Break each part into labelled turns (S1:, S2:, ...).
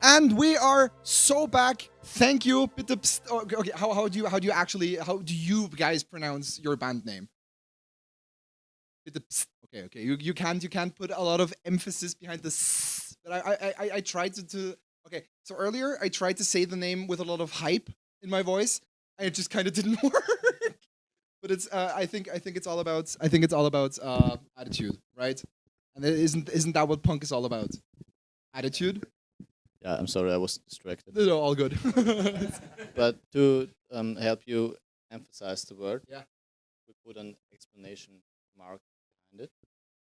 S1: And we are so back. Thank you. Bitte Pssst. Oh, okay, how do you guys pronounce your band name? Bitte Pssst. Okay. You can't put a lot of emphasis behind the s, but I tried to. Okay, so earlier I tried to say the name with a lot of hype in my voice, and it just kind of didn't work. But it's I think it's all about attitude, right? And isn't that what punk is all about? Attitude.
S2: Yeah, I'm sorry, I was distracted.
S1: No, all good.
S2: But to help you emphasize the word,
S1: Yeah.
S2: we put an explanation mark behind it.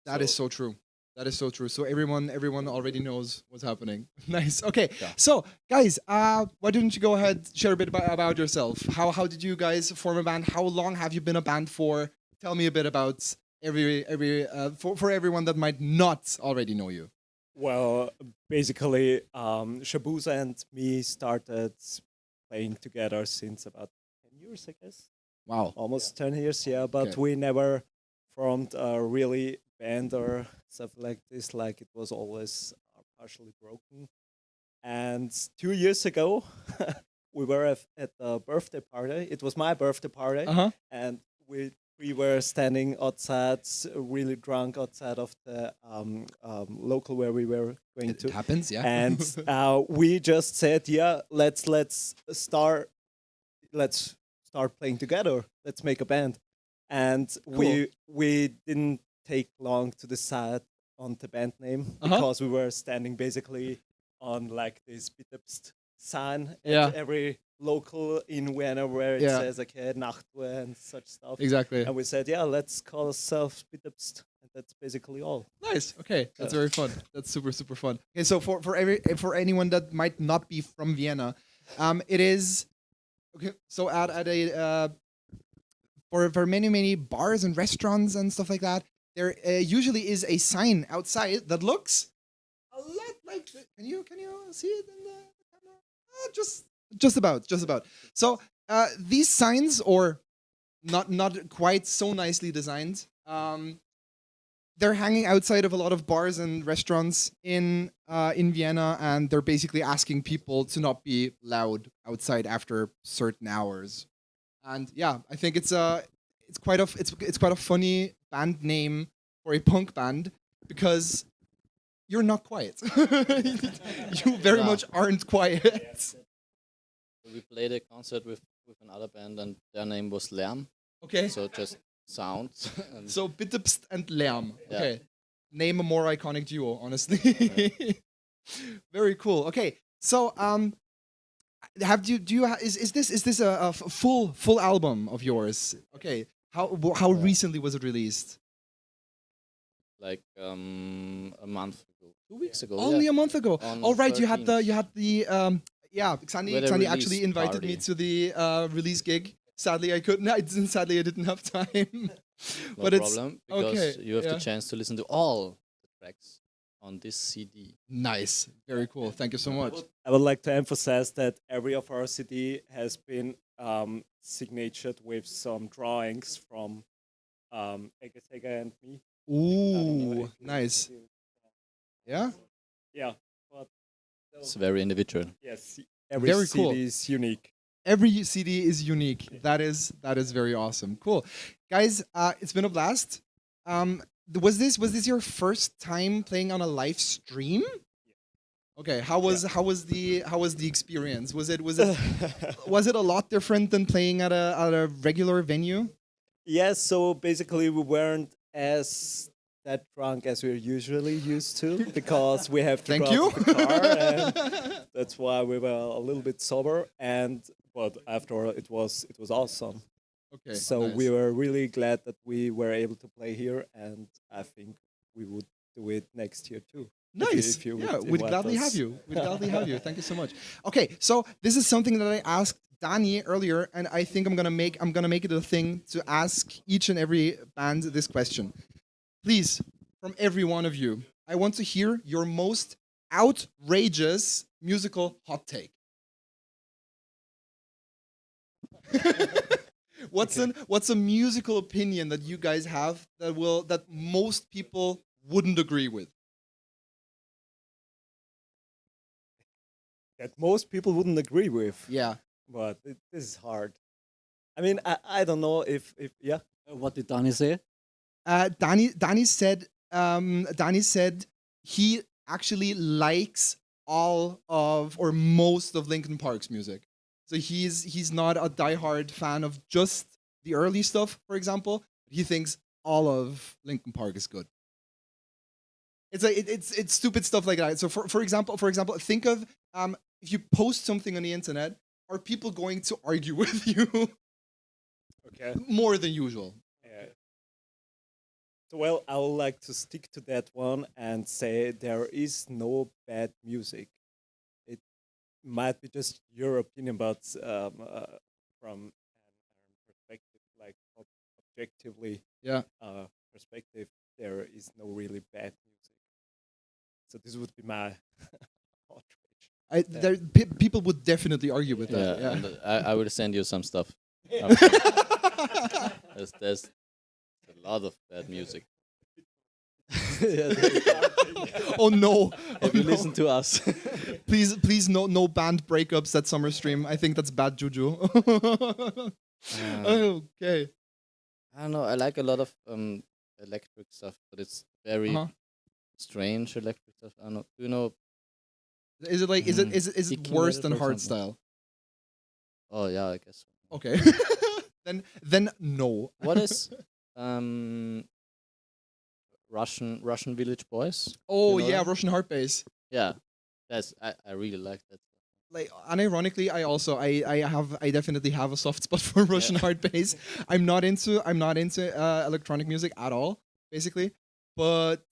S1: That is so true. That is so true. So everyone already knows what's happening. Nice. Okay.
S2: Yeah.
S1: So guys, why don't you go ahead, share a bit about yourself? How did you guys form a band? How long have you been a band for? Tell me a bit about for everyone that might not already know you.
S3: Well, basically, Shabuza and me started playing together since about 10 years, I guess.
S1: Wow.
S3: Almost 10 years, yeah. But
S1: Okay.
S3: we never formed a really band or stuff like this. Like, it was always partially broken. And 2 years ago, we were at a birthday party. It was my birthday party.
S1: Uh-huh.
S3: And we were standing outside, really drunk outside of the local where we were going
S1: It
S3: to.
S1: happens, yeah.
S3: And we just said, yeah, let's start playing together. Let's make a band. And
S1: Cool.
S3: we didn't take long to decide on the band name because we were standing basically on like this Bitte Pssst sign
S1: Yeah.
S3: at every local in Vienna where it
S1: Yeah.
S3: says okay Nachtruhe and such stuff.
S1: Exactly.
S3: And we said, yeah, let's call ourselves Bitte Pssst. And that's basically all.
S1: Nice. Okay, that's very fun. That's super fun. Okay, so for anyone that might not be from Vienna, it is okay. So at a for many bars and restaurants and stuff like that, there usually is a sign outside that looks a lot like. Can you see it in the camera? Just about. So these signs, or not quite so nicely designed. They're hanging outside of a lot of bars and restaurants in Vienna, and they're basically asking people to not be loud outside after certain hours. And yeah, I think it's quite a funny band name for a punk band because you're not quiet. You very
S2: Yeah.
S1: much aren't quiet.
S2: So we played a concert with another band, and their name was Lärm.
S1: Okay.
S2: So just sounds. And
S1: So Bitte Pssst and Lärm.
S2: Yeah.
S1: Okay. Name a more iconic duo, honestly. Very cool. Okay. So is this a full album of yours? Okay. How
S2: Yeah.
S1: recently was it released?
S2: like a month ago, 2 weeks ago.
S1: Only
S2: yeah.
S1: a month ago.
S2: On
S1: All right, you
S2: 13th.
S1: had the yeah,
S2: We
S1: Xandi
S2: had a
S1: actually
S2: release
S1: invited me
S2: party.
S1: to the release gig. Sadly, I couldn't. Sadly, I didn't have time.
S2: No
S1: But it's
S2: problem, because
S1: okay,
S2: you have
S1: yeah.
S2: the chance to listen to all the tracks on this CD.
S1: nice. Very cool. Thank you so much.
S3: I would like to emphasize that every of our CD has been signatured with some drawings from Ege Sega and me. I don't know
S1: Ooh,
S3: if you-
S1: nice. Yeah.
S3: Yeah, but
S2: It's very individual.
S3: yes, every
S1: Very
S3: CD
S1: cool.
S3: is unique.
S1: Every CD is unique. That is very awesome. Cool, guys. It's been a blast. Was this your first time playing on a live stream? Okay. How was the experience? Was it was it a lot different than playing at a regular venue?
S3: Yes, so basically we weren't as that drunk as we're usually used to because we have to
S1: Thank
S3: go
S1: you.
S3: out of the car, and that's why we were a little bit sober. But after it was awesome.
S1: Okay.
S3: So
S1: nice.
S3: we were really glad that we were able to play here, and I think we would do it next year too.
S1: Nice.
S3: if you
S1: Yeah,
S3: would
S1: we'd
S3: invite
S1: gladly
S3: us.
S1: have you. We'd gladly have you. Thank you so much. Okay, so this is something that I asked Dani earlier, and I think I'm gonna make it a thing to ask each and every band this question. Please, from every one of you, I want to hear your most outrageous musical hot take. What's a musical opinion that you guys have that most people wouldn't agree with?
S3: that most people wouldn't agree with.
S1: Yeah.
S3: But this is hard. I mean, I don't know if yeah.
S4: What did Danny say?
S1: Danny said he actually likes all of or most of Linkin Park's music. So he's not a diehard fan of just the early stuff, for example. He thinks all of Linkin Park is good. It's like it's stupid stuff like that. So for example, think of if you post something on the internet, are people going to argue with you
S3: Okay.
S1: more than usual?
S3: Yeah. So, well, I would like to stick to that one and say there is no bad music. It might be just your opinion, but from an perspective, like objectively,
S1: Yeah.
S3: Perspective, there is no really bad music. So this would be my outrage.
S1: People would definitely argue with that.
S2: Yeah,
S1: Yeah.
S2: and I will send you some stuff. There's a lot of bad music.
S1: Oh no!
S2: If you listen to us.
S1: Please, no band breakups at SummerStream. I think that's bad juju. Okay.
S2: I don't know. I like a lot of electric stuff, but it's very
S1: Uh-huh.
S2: strange electric stuff. I don't know. Do you know?
S1: Is it like is it
S2: Dicky
S1: worse
S2: metal,
S1: than
S2: for
S1: hardstyle?
S2: example. Oh yeah, I guess. So.
S1: Okay. then no.
S2: What is Russian Village Boys?
S1: Oh
S2: You know
S1: yeah,
S2: that?
S1: Russian heart bass.
S2: Yeah, I really like that.
S1: Like unironically, I definitely have a soft spot for Russian hard bass. I'm not into electronic music at all, basically, but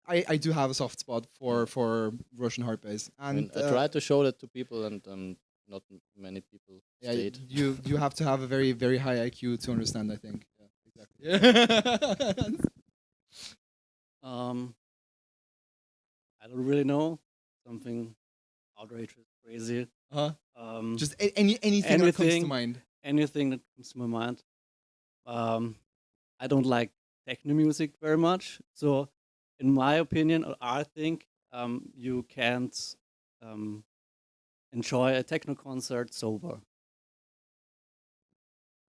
S1: I do have a soft spot for Russian hard bass.
S2: I
S1: And
S2: mean, I try to show that to people, and not many people
S1: yeah,
S2: stayed.
S1: you have to have a very very high IQ to understand. I think. Yeah, exactly.
S4: I don't really know. Something outrageous, crazy.
S1: Just anything that comes to
S4: Anything.
S1: mind.
S4: Anything that comes to my mind. I don't like techno music very much. So, in my opinion, or I think you can't enjoy a techno concert sober.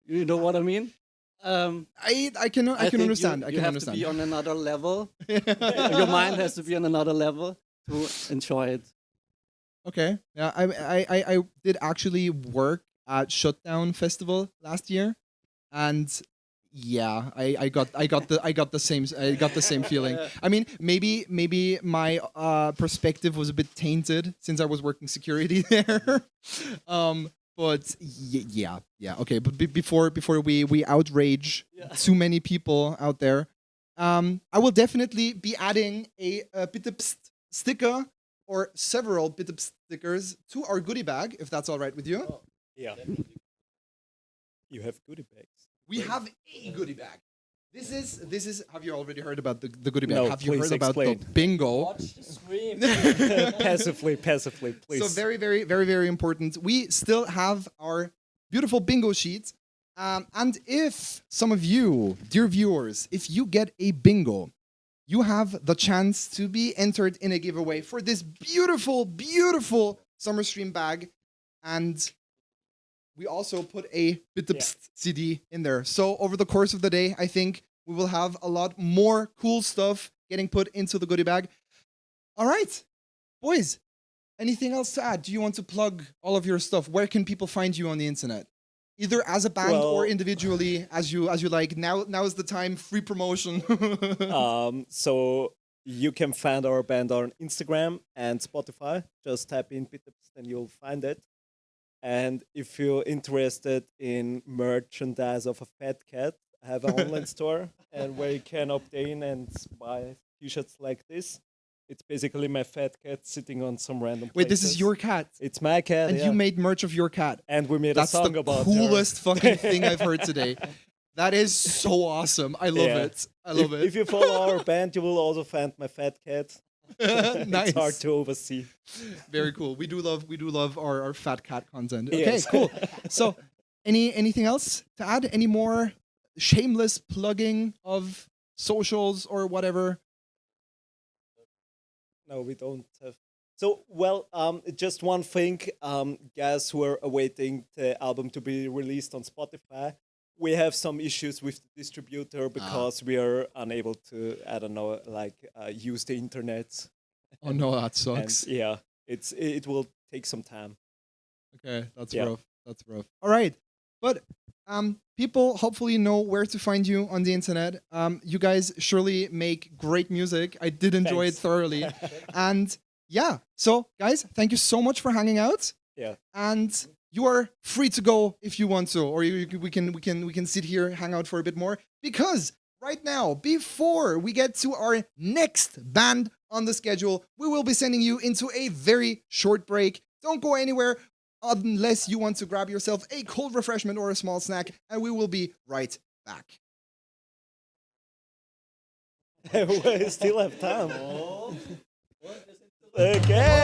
S4: You know what I mean?
S1: I can
S4: think
S1: understand. I
S4: you
S1: can
S4: have
S1: understand.
S4: to be on another level. Your mind has to be on another level to enjoy it.
S1: Okay. Yeah, I did actually work at Shutdown Festival last year, and yeah, I got the same feeling. I mean, maybe my perspective was a bit tainted since I was working security there. But yeah. Okay, but before we outrage too many people out there, I will definitely be adding a Bitte Pssst sticker or several Bitte Pssst stickers to our goodie bag, if that's all right with you.
S3: Yeah. You have goodie bags.
S1: We have a goodie bag. This is. Have you already heard about the goodie bag?
S3: No,
S1: Have you
S3: please
S1: heard about
S3: explain.
S1: the bingo?
S2: Watch the stream.
S3: Passively, please.
S1: So very important. We still have our beautiful bingo sheet. And if some of you, dear viewers, if you get a bingo, you have the chance to be entered in a giveaway for this beautiful SummerStream bag. And we also put a Bitte Pssst CD in there. So over the course of the day, I think we will have a lot more cool stuff getting put into the goodie bag. All right, boys, anything else to add? Do you want to plug all of your stuff? Where can people find you on the internet? Either as a band or individually, as you like. Now is the time. Free promotion.
S3: So you can find our band on Instagram and Spotify. Just type in Bitte Pssst and you'll find it. And if you're interested in merchandise of a fat cat, I have an online store and where you can obtain and buy t-shirts like this. It's basically my fat cat sitting on some random
S1: Wait, this
S3: places.
S1: is your cat,
S3: It's my cat,
S1: and you made merch of your cat.
S3: and we made
S1: That's
S3: a song
S1: the
S3: about
S1: coolest
S3: her.
S1: fucking thing I've heard today. That is so awesome. I love
S3: Yeah.
S1: it. I love
S3: If you follow our band, you will also find my fat cat.
S1: it. Nice.
S3: It's hard to oversee.
S1: Very cool. We do love our fat cat content. Okay,
S3: Yes.
S1: cool. So, anything else to add? Any more shameless plugging of socials or whatever?
S3: No, we don't have So, well, just one thing, guys who are awaiting the album to be released on Spotify, we have some issues with the distributor because we are unable to, I don't know, like use the internet.
S1: Oh no, that
S3: And
S1: sucks.
S3: yeah, it will take some time.
S1: Okay, that's
S3: Yeah.
S1: rough. That's rough. All right, but people hopefully know where to find you on the internet. You guys surely make great music. I did enjoy it
S3: Thanks.
S1: thoroughly, and yeah. So guys, thank you so much for hanging out.
S3: Yeah.
S1: And you are free to go if you want to, or we can sit here, hang out for a bit more, because right now, before we get to our next band on the schedule, we will be sending you into a very short break. Don't go anywhere unless you want to grab yourself a cold refreshment or a small snack, and we will be right back.
S3: We still have time. Okay.